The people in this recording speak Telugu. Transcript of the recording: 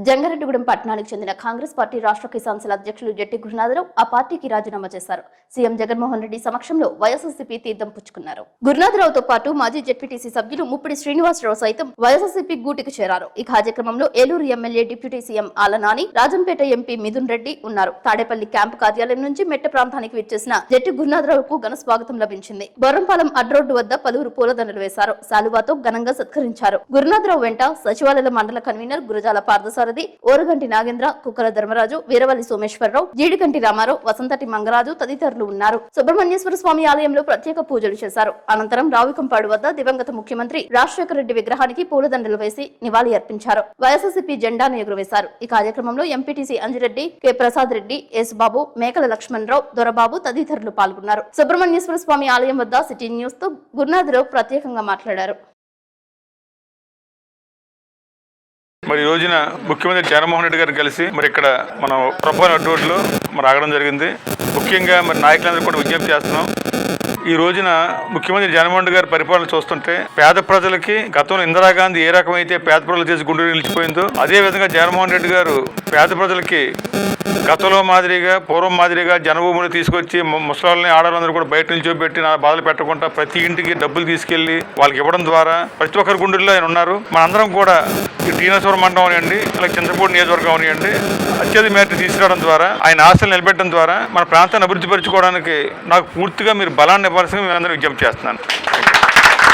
జంగారెడ్డిగూడెం పట్టణానికి చెందిన కాంగ్రెస్ పార్టీ రాష్ట్ర కిసాన్ సెల్ అధ్యక్షులు జెట్టి గురునాథరావు ఆ పార్టీకి రాజీనామా చేశారు. సీఎం జగన్మోహన్ రెడ్డి సమక్షంలో వైఎస్ఆర్సీపీ తీర్థం పుచ్చుకున్నారు. గురునాథరావుతో పాటు మాజీ జెడ్పీటీసీ సభ్యులు ముప్పిడి శ్రీనివాసరావు సైతం వైఎస్ఆర్సీపీ గూటికి చేరారు. ఈ కార్యక్రమంలో Eluru MLA deputy CM ఆలనాని, Rajampet MP Mithun Reddy ఉన్నారు. తాడేపల్లి క్యాంపు కార్యాలయం నుంచి మెట్ట ప్రాంతానికి విచ్చేసిన జెట్టి గురునాథరావుకు ఘన స్వాగతం లభించింది. బొర్రంపాలెం అడ్రోడ్డు వద్ద పలువురు పూలదండలు వేశారు. శాలువాతో ఘనంగా సత్కరించారు. గురునాథరావు వెంట సచివాలయ మండల కన్వీనర్ గురజాల పార్థసారథి, ఓరగంటి నాగేంద్ర, కుక్కల ధర్మరాజు, వీరవల్లి సోమేశ్వరరావు, జీడికంటి రామారావు, వసంతటి మంగరాజు తదితరులు ఉన్నారు. సుబ్రహ్మణ్యేశ్వర స్వామి ఆలయంలో ప్రత్యేక పూజలు చేశారు. అనంతరం రావికంపాడు వద్ద దివంగత ముఖ్యమంత్రి రాజశేఖర రెడ్డి విగ్రహానికి పూలదండలు వేసి నివాళి అర్పించారు. వైఎస్ఆర్సీపీ జెండాను ఎగురవేశారు. ఈ కార్యక్రమంలో ఎంపీటీసీ అంజిరెడ్డి, కె ప్రసాద్ రెడ్డి, యేసుబాబు, మేకల లక్ష్మణరావు, దొరబాబు తదితరులు పాల్గొన్నారు. సుబ్రహ్మణ్యేశ్వర స్వామి ఆలయం వద్ద సిటీ న్యూస్ తో గురునాథరావు ప్రత్యేకంగా మాట్లాడారు. మరి ఈ రోజున ముఖ్యమంత్రి జగన్మోహన్ రెడ్డి గారిని కలిసి మరి ఇక్కడ మనం ప్రపోజల్ అడ్రోడ్లో మరి ఆగడం జరిగింది. ముఖ్యంగా మరి నాయకులందరూ కూడా విజ్ఞప్తి చేస్తున్నాం. ఈ రోజున ముఖ్యమంత్రి జగన్మోహన్ రెడ్డి గారి పరిపాలన చూస్తుంటే పేద ప్రజలకి గతంలో ఇందిరాగాంధీ ఏ రకమైతే పేద ప్రజలు చేసి గుండె నిలిచిపోయిందో అదే విధంగా జగన్మోహన్ రెడ్డి గారు పేద ప్రజలకి గతంలో మాదిరిగా పూర్వం మాదిరిగా జనభూములు తీసుకొచ్చి ముసలాళ్ళని ఆడవాళ్ళందరూ కూడా బయట నిల్చోబెట్టి నా బాధలు పెట్టకుండా ప్రతి ఇంటికి డబ్బులు తీసుకెళ్లి వాళ్ళకి ఇవ్వడం ద్వారా ప్రతి ఒక్కరి గుండెల్లో ఆయన ఉన్నారు. మనందరం కూడా ఈ టీనేశ్వరం మండలం అనివ్వండి, అలాగే చింతపూడి నియోజకవర్గం అనివ్వండి, అత్యధిక మేర తీసుకురావడం ద్వారా ఆయన ఆశలు నిలబెట్టడం ద్వారా మన ప్రాంతాన్ని అభివృద్ధి పరచుకోవడానికి నాకు పూర్తిగా మీరు బలాన్ని ఇవ్వాల్సిందిగా మీ అందరూ విజ్ఞప్తి చేస్తున్నాను.